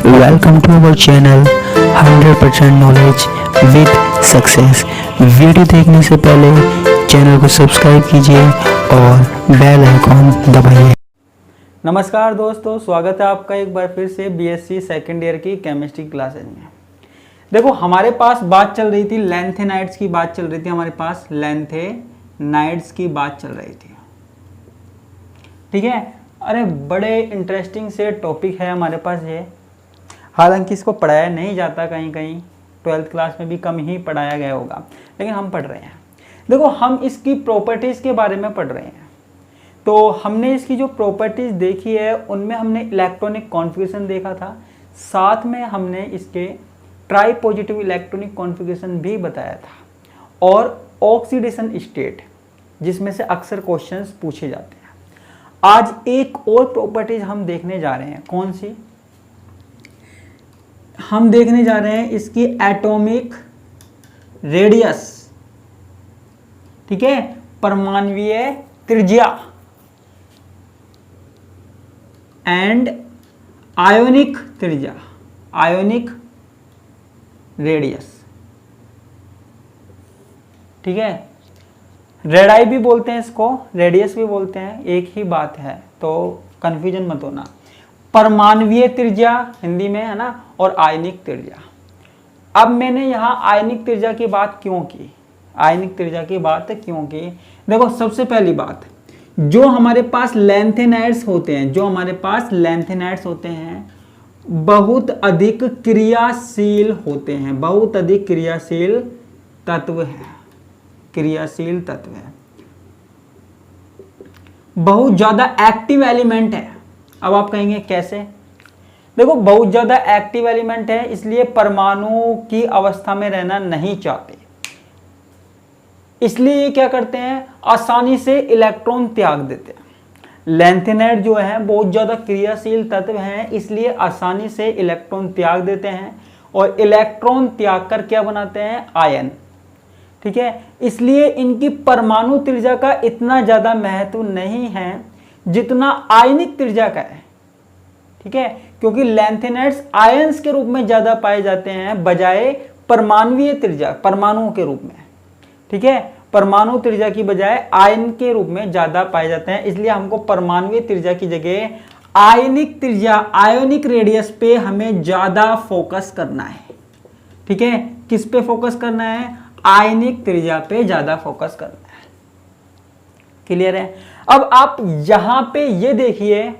Welcome to our channel 100% knowledge with success. Video देखने से पहले चैनल को सब्सक्राइब कीजिए और बेल आइकॉन दबाइए। नमस्कार दोस्तों, स्वागत है आपका एक बार फिर से बीएससी सेकेंड ईयर की केमिस्ट्री क्लासेज में। देखो, हमारे पास बात चल रही थी लैंथेनाइड्स की बात चल रही थी हमारे पास लैंथेनाइड्स की बात चल रही थी, ठीक है। अरे बड़े इंटरेस्टिंग से टॉपिक है हमारे पास ये। हालांकि इसको पढ़ाया नहीं जाता, कहीं कहीं 12th क्लास में भी कम ही पढ़ाया गया होगा, लेकिन हम पढ़ रहे हैं। देखो, हम इसकी प्रॉपर्टीज़ के बारे में पढ़ रहे हैं। तो हमने इसकी जो प्रॉपर्टीज़ देखी है उनमें हमने इलेक्ट्रॉनिक कॉन्फ़िगरेशन देखा था, साथ में हमने इसके ट्राई पॉजिटिव इलेक्ट्रॉनिक कॉन्फ़िगरेशन भी बताया था, और ऑक्सीडेशन स्टेट, जिसमें से अक्सर क्वेश्चंस पूछे जाते हैं। आज एक और प्रॉपर्टीज़ हम देखने जा रहे हैं। कौन सी? हम देखने जा रहे हैं इसकी एटॉमिक रेडियस, ठीक है, परमाणुवीय त्रिज्या, एंड आयोनिक त्रिज्या, आयोनिक रेडियस, ठीक है। रेडाई भी बोलते हैं इसको, रेडियस भी बोलते हैं, एक ही बात है, तो कंफ्यूजन मत होना। परमाणुवीय त्रिज्या हिंदी में है ना, और आयनिक त्रिज्या। अब मैंने यहाँ आयनिक त्रिज्या की बात क्यों की, आयनिक त्रिज्या की बात क्यों की? देखो, सबसे पहली बात, जो हमारे पास लैंथेनाइड्स होते हैं, जो हमारे पास लैंथेनाइड्स होते हैं, बहुत अधिक क्रियाशील होते हैं, बहुत अधिक क्रियाशील तत्व है, क्रियाशील तत्व है, बहुत ज्यादा एक्टिव एलिमेंट है। अब आप कहेंगे कैसे? देखो, बहुत ज्यादा एक्टिव एलिमेंट है, इसलिए परमाणु की अवस्था में रहना नहीं चाहते, इसलिए ये क्या करते हैं, आसानी से इलेक्ट्रॉन त्याग देते हैं। लैंथेनाइड जो है बहुत ज्यादा क्रियाशील तत्व हैं, इसलिए आसानी से इलेक्ट्रॉन त्याग देते हैं, और इलेक्ट्रॉन त्याग कर क्या बनाते हैं? आयन, ठीक है। इसलिए इनकी परमाणु त्रिज्या का इतना ज्यादा महत्व नहीं है जितना आयनिक त्रिज्या का है, ठीक है, क्योंकि लैंथेनाइड्स आयंस के रूप में ज्यादा पाए जाते हैं बजाय परमाणुवीय त्रिज्या, परमाणुओं के रूप में, ठीक है। परमाणु त्रिज्या की बजाय आयन के रूप में ज्यादा पाए जाते हैं, इसलिए हमको परमाणुवीय त्रिज्या की जगह आयनिक त्रिज्या, आयोनिक रेडियस पे हमें ज्यादा फोकस करना है, ठीक है। किस पे फोकस करना है? आयनिक त्रिज्या पे ज्यादा फोकस करना है। क्लियर है? अब आप यहां पे ये देखिए,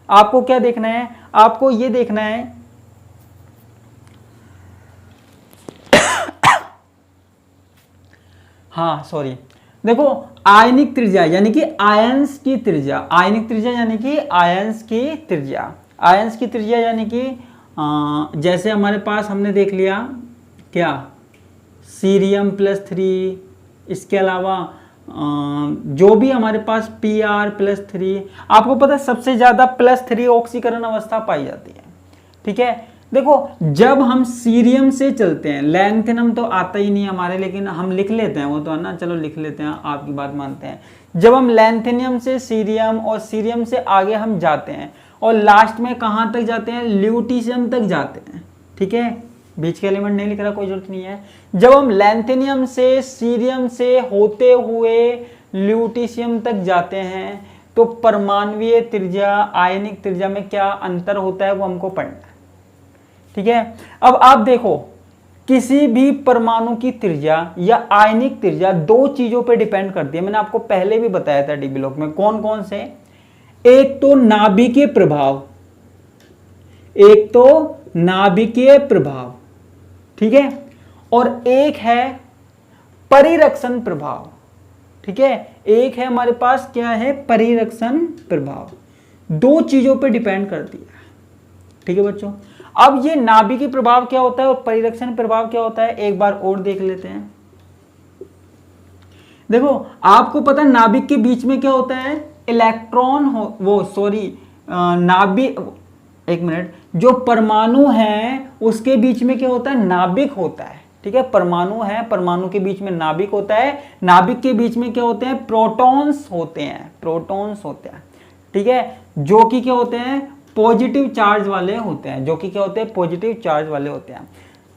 आपको क्या देखना है? आपको ये देखना है हाँ सॉरी, देखो, आयनिक त्रिज्या यानी कि आयंस की त्रिज्या, आयनिक त्रिज्या यानी कि आयंस की त्रिज्या, आयंस की त्रिज्या यानी कि जैसे हमारे पास हमने देख लिया क्या, सीरियम +3, इसके अलावा जो भी हमारे पास Pr+3, आपको पता है सबसे ज्यादा +3 ऑक्सीकरण अवस्था पाई जाती है, ठीक है। देखो, जब हम सीरियम से चलते हैं, लैंथेनम तो आता ही नहीं हमारे, लेकिन हम लिख लेते हैं वो तो, है ना, चलो लिख लेते हैं, आपकी बात मानते हैं। जब हम लैंथेनियम से सीरियम और सीरियम से आगे हम जाते हैं, और लास्ट में कहाँ तक जाते हैं? ल्यूटीशियम तक जाते हैं, ठीक है। बीच के एलिमेंट नहीं लिख रहा, कोई जरूरत नहीं है। जब हम लैंथेनियम से सीरियम से होते हुए ल्यूटीशियम तक जाते हैं, तो परमाणुवीय त्रिज्या आयनिक त्रिज्या में क्या अंतर होता है वो हमको पढ़ना है, ठीक है। अब आप देखो, किसी भी परमाणु की त्रिज्या या आयनिक त्रिज्या दो चीजों पे डिपेंड करती है। मैंने आपको पहले भी बताया था डी ब्लॉक में, कौन कौन से? एक तो नाभिकीय प्रभाव, एक तो नाभिकीय प्रभाव, ठीक है, और एक है परिरक्षण प्रभाव, ठीक है। एक है हमारे पास क्या है? परिरक्षण प्रभाव। दो चीजों पे डिपेंड करती है, ठीक है बच्चों। अब ये नाभिकीय प्रभाव क्या होता है और परिरक्षण प्रभाव क्या होता है, एक बार और देख लेते हैं। देखो, आपको पता है नाभिक के बीच में क्या होता है? इलेक्ट्रॉन हो, वो सॉरी, नाभिक, एक मिनट, जो परमाणु है उसके बीच में क्या होता है? नाभिक होता है, ठीक है। परमाणु है, परमाणु के बीच में नाभिक होता है, नाभिक के बीच में क्या होते हैं? प्रोटॉन्स होते हैं, प्रोटॉन्स होते हैं, ठीक है, जो कि क्या होते हैं? पॉजिटिव चार्ज वाले होते हैं, जो कि क्या होते हैं, पॉजिटिव चार्ज वाले होते हैं।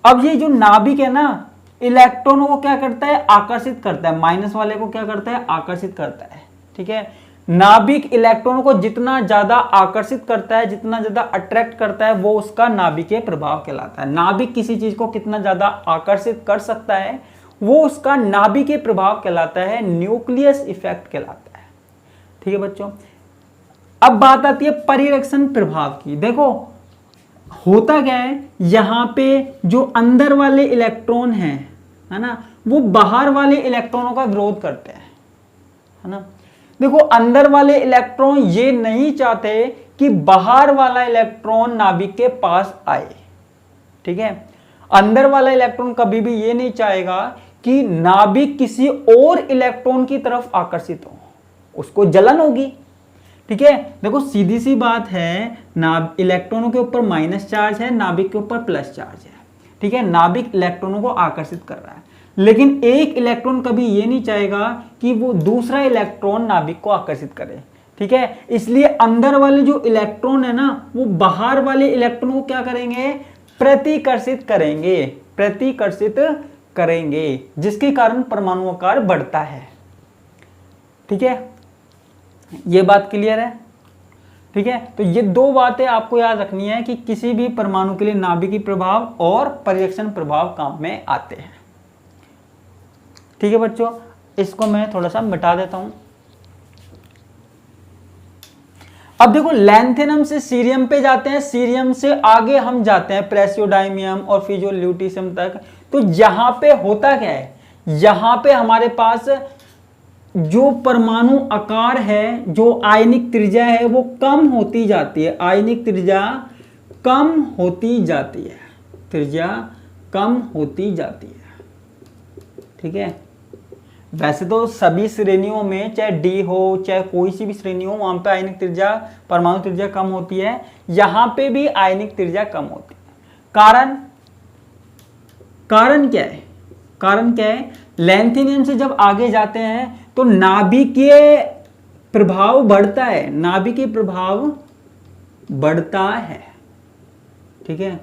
अब ये जो नाभिक है ना, इलेक्ट्रॉनों को क्या करता है, आकर्षित करता है, माइनस वाले को क्या करता है, आकर्षित करता है। ठीक है, नाभिक इलेक्ट्रॉनों को जितना ज्यादा आकर्षित करता है, जितना ज्यादा अट्रैक्ट करता है, वो उसका नाभिकीय प्रभाव कहलाता है। नाभिक किसी चीज को कितना ज्यादा आकर्षित कर सकता है, वो उसका नाभिकीय प्रभाव कहलाता है, न्यूक्लियस इफेक्ट कहलाता है। ठीक है बच्चों, अब बात आती है परिरक्षण प्रभाव की। देखो होता क्या है, यहां पे जो अंदर वाले इलेक्ट्रॉन हैं, है ना, वो बाहर वाले इलेक्ट्रॉनों का विरोध करते हैं, है ना। देखो अंदर वाले इलेक्ट्रॉन ये नहीं चाहते कि बाहर वाला इलेक्ट्रॉन नाभिक के पास आए। ठीक है, अंदर वाला इलेक्ट्रॉन कभी भी ये नहीं चाहेगा कि नाभिक किसी और इलेक्ट्रॉन की तरफ आकर्षित हो, उसको जलन होगी। ठीक है, देखो सीधी सी बात है, इलेक्ट्रॉनों के ऊपर माइनस चार्ज है, नाभिक के ऊपर प्लस चार्ज है। ठीक है, नाभिक इलेक्ट्रॉनों को आकर्षित कर रहा है, लेकिन एक इलेक्ट्रॉन कभी ये नहीं चाहेगा कि वो दूसरा इलेक्ट्रॉन नाभिक को आकर्षित करे। ठीक है, इसलिए अंदर वाले जो इलेक्ट्रॉन है ना, वो बाहर वाले इलेक्ट्रॉन को क्या करेंगे, प्रतिकर्षित करेंगे, प्रतिकर्षित करेंगे, जिसके कारण परमाणु आकार बढ़ता है। ठीक है, ये बात क्लियर है। ठीक है, तो ये दो बातें आपको याद रखनी है कि किसी भी परमाणु के लिए नाभिकीय प्रभाव और परिरक्षण प्रभाव काम में आते हैं। ठीक है बच्चों, इसको मैं थोड़ा सा मिटा देता हूं। अब देखो लैंथेनम से सीरियम पे जाते हैं, सीरियम से आगे हम जाते हैं प्रेसियोडाइमियम और फिर जो ल्यूटीशियम तक। तो यहां पे होता क्या है, यहां पे हमारे पास जो परमाणु आकार है, जो आयनिक त्रिज्या है, वो कम होती जाती है। आयनिक त्रिज्या कम होती जाती है, त्रिज्या कम होती जाती है। ठीक है, वैसे तो सभी श्रेणियों में, चाहे डी हो चाहे कोई सी भी श्रेणी हो, वहां पे आयनिक त्रिज्या, परमाणु त्रिज्या कम होती है। यहां पे भी आयनिक त्रिज्या कम होती है। कारण क्या है, कारण क्या है, लैंथेनियम से जब आगे जाते हैं तो नाभिकीय प्रभाव बढ़ता है, नाभिकीय प्रभाव बढ़ता है। ठीक है,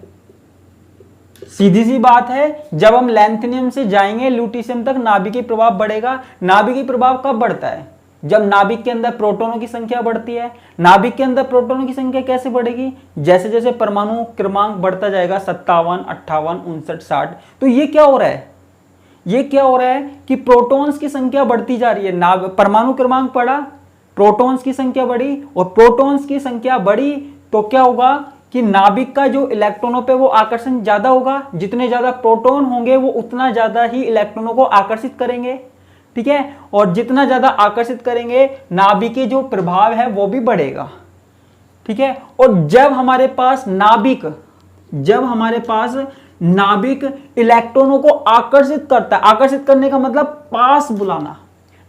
सीधी सी बात है, जब हम लैंथेनियम से जाएंगे ल्यूटीशियम तक नाभिकीय प्रभाव बढ़ेगा। नाभिकीय प्रभाव कब बढ़ता है, जब नाभिक के अंदर प्रोटॉनों की संख्या बढ़ती है। नाभिक के अंदर प्रोटॉनों की संख्या कैसे बढ़ेगी, जैसे जैसे परमाणु क्रमांक बढ़ता जाएगा, 57, 58, 59, 60। तो ये क्या हो रहा है, ये क्या हो रहा है कि प्रोटॉन्स की संख्या बढ़ती जा रही है। परमाणु क्रमांक बढ़ा, प्रोटॉन्स की संख्या बढ़ी, और प्रोटॉन्स की संख्या बढ़ी तो क्या होगा कि नाभिक का जो इलेक्ट्रॉनों पे वो आकर्षण ज्यादा होगा। जितने ज्यादा प्रोटॉन होंगे वो उतना ज्यादा ही इलेक्ट्रॉनों को आकर्षित करेंगे। ठीक है, और जितना ज्यादा आकर्षित करेंगे, नाभिकीय जो प्रभाव है वो भी बढ़ेगा। ठीक है, और जब हमारे पास नाभिक इलेक्ट्रॉनों को आकर्षित करता है, आकर्षित करने का मतलब पास बुलाना।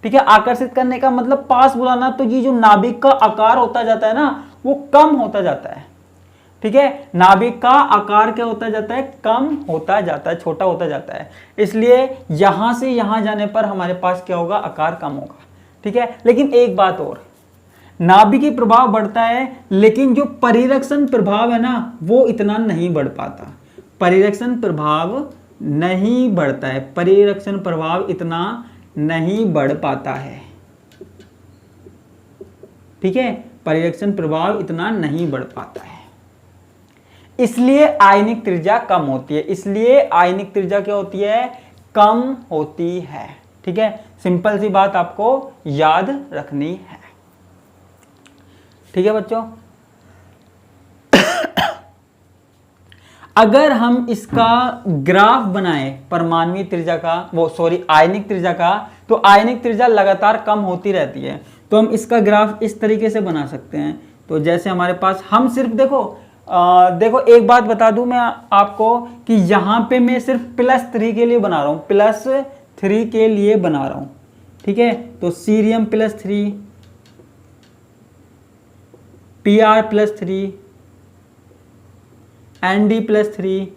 ठीक है, आकर्षित करने का मतलब पास बुलाना। तो ये जो नाभिक का आकार होता जाता है ना, वो कम होता जाता है। ठीक है, नाभिक का आकार क्या होता जाता है, कम होता जाता है, छोटा होता जाता है। इसलिए यहां से यहां जाने पर हमारे पास क्या होगा, आकार कम होगा। ठीक है, लेकिन एक बात और, नाभिकीय प्रभाव बढ़ता है, लेकिन जो परिरक्षण प्रभाव है ना, वो इतना नहीं बढ़ पाता। परिरक्षण प्रभाव नहीं बढ़ता है, परिरक्षण प्रभाव इतना नहीं बढ़ पाता है। ठीक है, परिरक्षण प्रभाव इतना नहीं बढ़ पाता है, इसलिए आयनिक त्रिज्या कम होती है। इसलिए आयनिक त्रिज्या क्या होती है, कम होती है। ठीक है, सिंपल सी बात आपको याद रखनी है। ठीक है बच्चों, अगर हम इसका ग्राफ बनाएं परमाणुवीय त्रिज्या का, आयनिक त्रिज्या का, तो आयनिक त्रिज्या लगातार कम होती रहती है। तो हम इसका ग्राफ इस तरीके से बना सकते हैं। तो जैसे हमारे पास, हम सिर्फ देखो एक बात बता दूं मैं आपको कि यहां पे मैं सिर्फ +3 के लिए बना रहा हूं, +3 के लिए बना रहा हूं। ठीक है, तो सीरियम +3, Pr+3, Nd+3,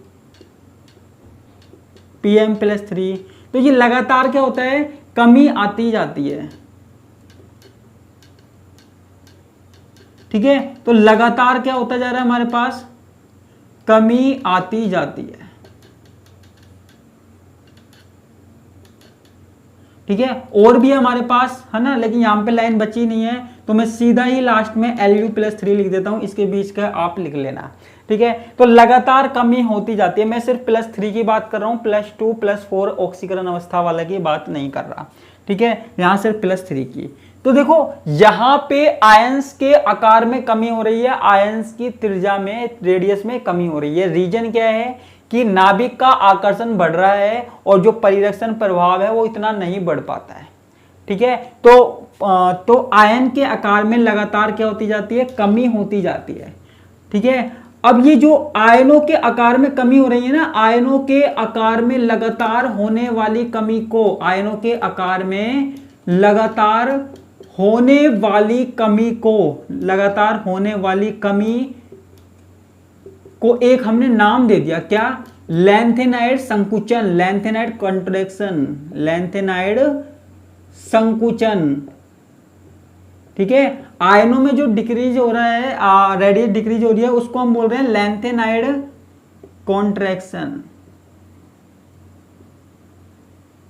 Pm+3। तो ये लगातार क्या होता है, कमी आती जाती है। ठीक है, तो लगातार क्या होता जा रहा है हमारे पास, कमी आती जाती है। ठीक है, और भी हमारे पास है ना, लेकिन यहां पे लाइन बची नहीं है, तो मैं सीधा ही लास्ट में Lu+3 लिख देता हूं, इसके बीच का आप लिख लेना। ठीक है, तो लगातार कमी होती जाती है। मैं सिर्फ +3 की बात कर रहा हूं, +2 +4 ऑक्सीकरण अवस्था वाले की बात नहीं कर रहा। ठीक है, यहां सिर्फ +3 की। तो देखो यहां पे आयंस के आकार में कमी हो रही है, आयंस की त्रिज्या में, रेडियस में कमी हो रही है। रीजन क्या है कि नाभिक का आकर्षण बढ़ रहा है और जो परिरक्षण प्रभाव है वो इतना नहीं बढ़ पाता है। ठीक है, तो आयन के आकार में लगातार क्या होती जाती है, कमी होती जाती है। ठीक है, अब ये जो आयनों के आकार में कमी हो रही है ना, आयनों के आकार में लगातार होने वाली कमी को, आयनों के आकार में लगातार होने वाली कमी को, लगातार होने वाली कमी को एक हमने नाम दे दिया, क्या, लैंथेनाइड संकुचन, लैंथेनाइड कॉन्ट्रैक्शन, लैंथेनाइड संकुचन। ठीक है, आयनों में जो डिक्रीज हो रहा है, रेडियस डिक्रीज हो रही है, उसको हम बोल रहे हैं लैंथेनाइड कॉन्ट्रैक्शन।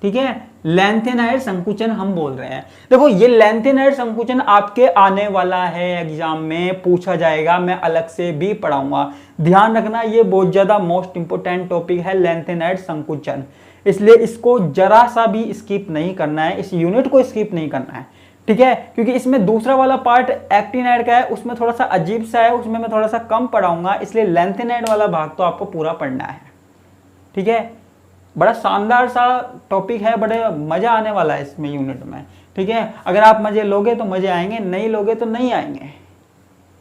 ठीक है, लैंथेनाइड संकुचन हम बोल रहे हैं। देखो ये लैंथेनाइड संकुचन आपके आने वाला है, एग्जाम में पूछा जाएगा, मैं अलग से भी पढ़ाऊंगा। ध्यान रखना, ये बहुत ज्यादा मोस्ट इंपोर्टेंट टॉपिक है लैंथेनाइड संकुचन, इसलिए इसको जरा सा भी स्किप नहीं करना है, इस यूनिट को स्किप नहीं करना है। ठीक है, क्योंकि इसमें दूसरा वाला पार्ट एक्टिनाइड का है, उसमें थोड़ा सा अजीब सा है, उसमें मैं थोड़ा सा कम पढ़ाऊंगा, इसलिए लैंथेनाइड वाला भाग तो आपको पूरा पढ़ना है। ठीक है, बड़ा शानदार सा टॉपिक है, बड़े मजा आने वाला है इसमें यूनिट में। ठीक है, अगर आप मजे लोगे तो मजे आएंगे, नहीं लोगे तो नहीं आएंगे।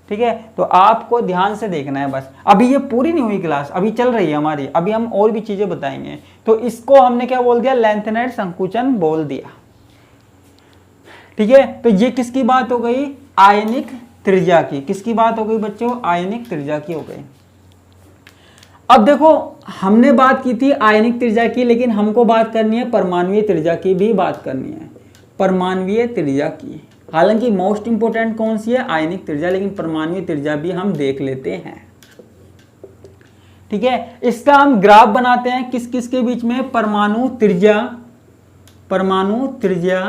ठीक है, तो आपको ध्यान से देखना है बस। अभी ये पूरी नहीं हुई क्लास, अभी चल रही है हमारी, अभी हम और भी चीजें बताएंगे। तो इसको हमने क्या बोल दिया, लैंथेनाइड संकुचन बोल दिया। ठीक है, तो ये किसकी बात हो गई, आयनिक त्रिज्या की। किसकी बात हो गई बच्चों, आयनिक त्रिज्या की हो गई। अब देखो हमने बात की थी आयनिक त्रिज्या की, लेकिन हमको बात करनी है परमाणुीय त्रिज्या की भी बात करनी है, परमाणुीय त्रिज्या की। हालांकि मोस्ट इंपोर्टेंट कौन सी है, आयनिक त्रिज्या, लेकिन परमाणुीय त्रिज्या भी हम देख लेते हैं। ठीक है, इसका हम ग्राफ बनाते हैं किस किस के बीच में, परमाणु त्रिज्या, परमाणु त्रिज्या,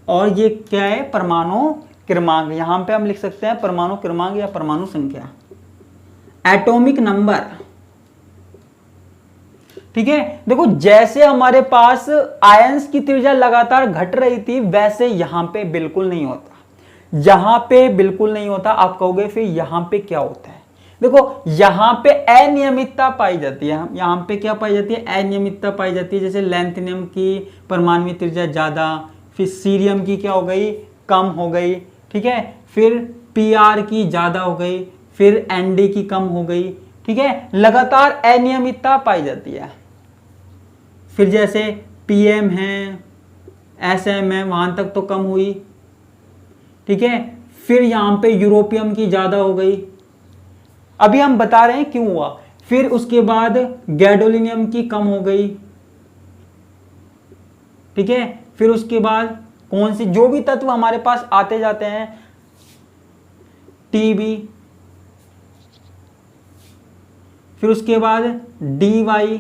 और ये क्या है, परमाणु क्रमांक। यहां पे हम लिख सकते हैं परमाणु क्रमांक या परमाणु संख्या, एटॉमिक नंबर। ठीक है, देखो जैसे हमारे पास आयंस की त्रिज्या लगातार घट रही थी, वैसे यहां पे बिल्कुल नहीं होता, यहां पे बिल्कुल नहीं होता। आप कहोगे फिर यहां पे क्या होता है, देखो यहां पे अनियमितता पाई जाती है। यहां पे क्या पाई जाती है, अनियमितता पाई जाती है। जैसे लैंथेनियम की परमाणुीय त्रिज्या ज्यादा, फिर सीरियम की क्या हो गई, कम हो गई। ठीक है, फिर पीआर की ज्यादा हो गई, फिर एनडी की कम हो गई। ठीक है, लगातार अनियमितता पाई जाती है। फिर जैसे पीएम है, एसएम है, वहां तक तो कम हुई। ठीक है, फिर यहां पे यूरोपियम की ज्यादा हो गई, अभी हम बता रहे हैं क्यों हुआ। फिर उसके बाद गैडोलिनियम की कम हो गई। ठीक है, फिर उसके बाद कौन सी, जो भी तत्व हमारे पास आते जाते हैं, टीबी, फिर उसके बाद डी वाई,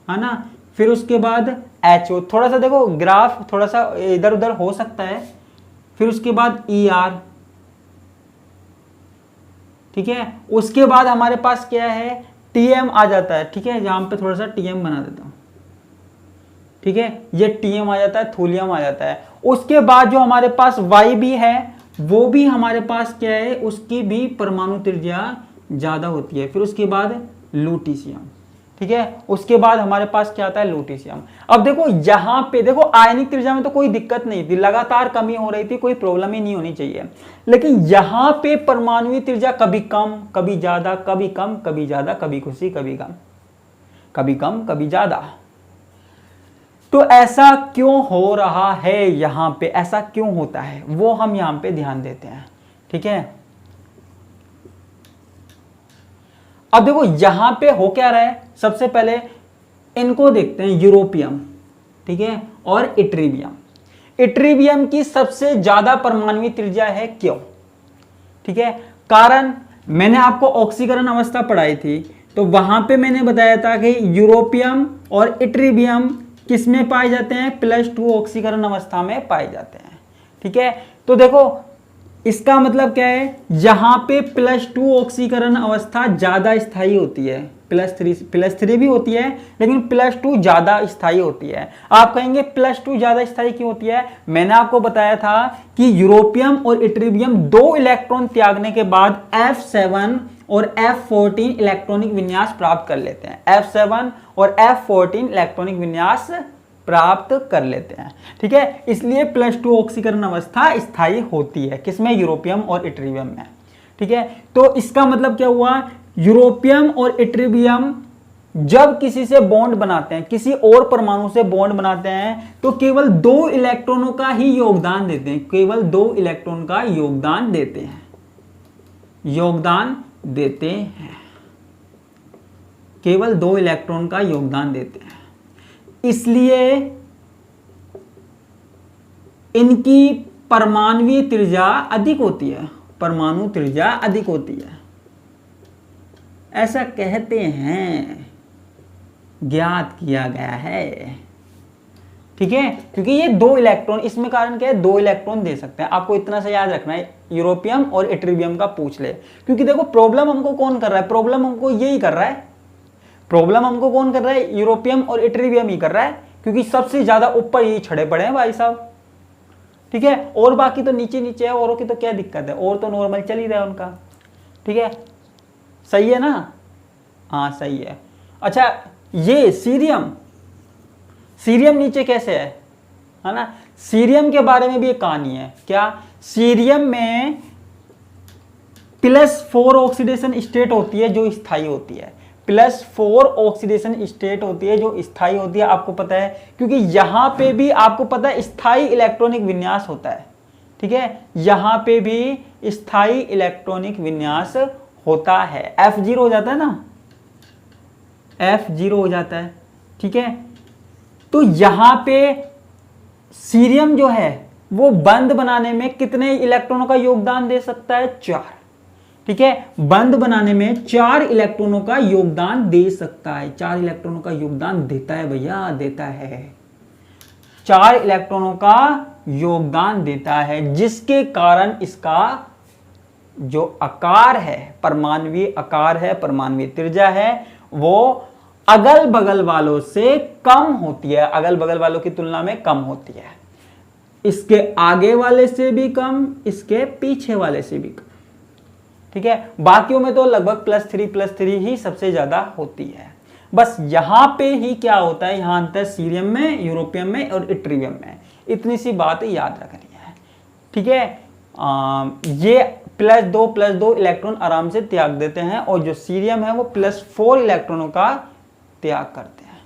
है ना, फिर उसके बाद एचओ। थोड़ा सा देखो ग्राफ थोड़ा सा इधर उधर हो सकता है। फिर उसके बाद ई आर। ठीक है, उसके बाद हमारे पास क्या है, टीएम आ जाता है। ठीक है, यहां पे थोड़ा सा टीएम बना देता हूं। ठीक है, ये टीएम आ जाता है, थूलियम आ जाता है। उसके बाद जो हमारे पास वाई भी है, वो भी हमारे पास क्या है, उसकी भी परमाणु त्रिज्या ज्यादा होती है। फिर उसके बाद लूटीशियम। ठीक है, उसके बाद हमारे पास क्या आता है, लूटीशियम। अब देखो यहां पे देखो आयनिक त्रिज्या में तो कोई दिक्कत नहीं थी, लगातार कमी हो रही थी, कोई प्रॉब्लम ही नहीं होनी चाहिए। लेकिन यहां पे परमाणुीय त्रिज्या कभी कम कभी ज्यादा, कभी कम कभी ज्यादा, कभी खुशी कभी गम, कभी कम कभी ज्यादा। तो ऐसा क्यों हो रहा है, यहां पे ऐसा क्यों होता है, वो हम यहां पे ध्यान देते हैं। ठीक है, अब देखो यहां पे हो क्या रहा है, सबसे पहले इनको देखते हैं, यूरोपियम, ठीक है, और इट्रीबियम। इट्रीबियम की सबसे ज्यादा परमाणुीय त्रिज्या है, क्यों, ठीक है। कारण मैंने आपको ऑक्सीकरण अवस्था पढ़ाई थी, तो वहां पे मैंने बताया था कि यूरोपियम और इट्रीबियम किस में पाए जाते हैं, +2 ऑक्सीकरण अवस्था में पाए जाते हैं। ठीक है, तो देखो इसका मतलब क्या है, यहां पे +2 ऑक्सीकरण अवस्था ज्यादा स्थायी होती है, +3 भी होती है, लेकिन +2 ज्यादा स्थायी होती है। आप कहेंगे +2 ज्यादा स्थायी क्यों होती है? मैंने आपको बताया था कि यूरोपियम और इट्रीबियम 2 इलेक्ट्रॉन त्यागने के बाद F7 और F14 इलेक्ट्रॉनिक विन्यास प्राप्त कर लेते हैं। F7 और F14 इलेक्ट्रॉनिक विन्यास प्राप्त कर लेते हैं। ठीक है, इसलिए +2 ऑक्सीकरण अवस्था स्थायी होती है, किसमें, यूरोपियम और इट्रीबियम में। ठीक है, तो इसका मतलब क्या हुआ, यूरोपियम और इट्रीबियम जब किसी से बॉन्ड बनाते हैं, किसी और परमाणु से बॉन्ड बनाते हैं, तो केवल 2 इलेक्ट्रॉनों का ही योगदान देते हैं, केवल 2 इलेक्ट्रॉन का योगदान देते हैं, केवल 2 इलेक्ट्रॉन का योगदान देते हैं। इसलिए इनकी परमाणुवीय त्रिज्या अधिक होती है, परमाणु त्रिज्या अधिक होती है, ऐसा कहते हैं, ज्ञात किया गया है। ठीक है, क्योंकि ये 2 इलेक्ट्रॉन, इसमें कारण क्या है, 2 इलेक्ट्रॉन दे सकते हैं। आपको इतना सा याद रखना है, यूरोपियम और इट्रीबियम का पूछ ले, क्योंकि देखो प्रॉब्लम हमको कौन कर रहा है, प्रॉब्लम हमको यही कर रहा है, प्रॉब्लम हमको कौन कर रहा है, यूरोपियम और इट्रीबियम ही कर रहा है, क्योंकि सबसे ज्यादा ऊपर ही छड़े पड़े हैं भाई साहब। ठीक है, और बाकी तो नीचे नीचे है, औरों की तो क्या दिक्कत है, और तो नॉर्मल चल ही रहा है उनका। ठीक है, सही है ना, हाँ सही है। अच्छा, ये सीरियम, सीरियम नीचे कैसे है ना, सीरियम के बारे में भी एक कहानी है। क्या, सीरियम में +4 ऑक्सीडेशन स्टेट होती है जो स्थायी होती है, +4 ऑक्सीडेशन स्टेट होती है जो स्थायी होती है, आपको पता है, क्योंकि यहां पे भी आपको पता है स्थायी इलेक्ट्रॉनिक विन्यास होता है। ठीक है, यहां पे भी स्थायी इलेक्ट्रॉनिक विन्यास होता है, F0 हो जाता है ना, F0 हो जाता है। ठीक है, तो यहां पे सीरियम जो है वो बंद बनाने में कितने इलेक्ट्रॉनों का योगदान दे सकता है, 4। ठीक है, बंद बनाने में 4 इलेक्ट्रॉनों का योगदान दे सकता है, 4 इलेक्ट्रॉनों का योगदान देता है भैया, देता है, 4 इलेक्ट्रॉनों का योगदान देता है, जिसके कारण इसका जो आकार है, परमाणुवीय आकार है, परमाणुवीय त्रिज्या है, वो अगल बगल वालों से कम होती है, अगल बगल वालों की तुलना में कम होती है, इसके आगे वाले से भी कम, इसके पीछे वाले से भी कम। ठीक है, बाकियों में तो लगभग +3 ही सबसे ज्यादा होती है। बस यहां पे ही क्या होता है, यहां अंतर सीरियम में, यूरोपियम में और इट्रीबियम में, इतनी सी बात याद रखनी है। ठीक है, ये +2 इलेक्ट्रॉन आराम से त्याग देते हैं, और जो सीरियम है वो +4 इलेक्ट्रॉनों का त्याग करते हैं।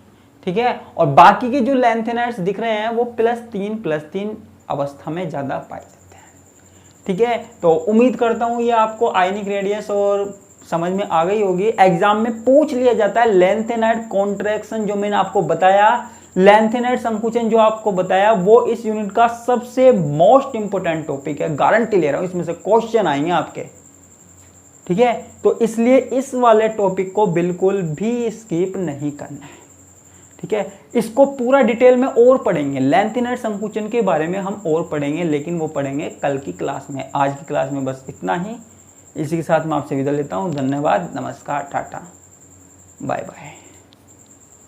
ठीक है, और बाकी के जो लैंथेनाइड्स दिख रहे हैं वो +3 अवस्था में ज्यादा पाए जाते हैं। ठीक है, तो उम्मीद करता हूं ये आपको आयनिक रेडियस और समझ में आ गई होगी। एग्जाम में पूछ लिया जाता है लैंथेनाइड कॉन्ट्रैक्शन, जो मैंने आपको बताया, लैंथेनाइड संकुचन जो आपको बताया, वो इस यूनिट का सबसे मोस्ट इंपोर्टेंट टॉपिक है, गारंटी ले रहा हूं, इसमें से क्वेश्चन आएंगे आपके। ठीक है, तो इसलिए इस वाले टॉपिक को बिल्कुल भी स्किप नहीं करना है। ठीक है, इसको पूरा डिटेल में और पढ़ेंगे, लैंथेनाइड संकुचन के बारे में हम और पढ़ेंगे, लेकिन वो पढ़ेंगे कल की क्लास में। आज की क्लास में बस इतना ही, इसी के साथ मैं आपसे विदा लेता हूँ। धन्यवाद, नमस्कार, टाटा, बाय बाय।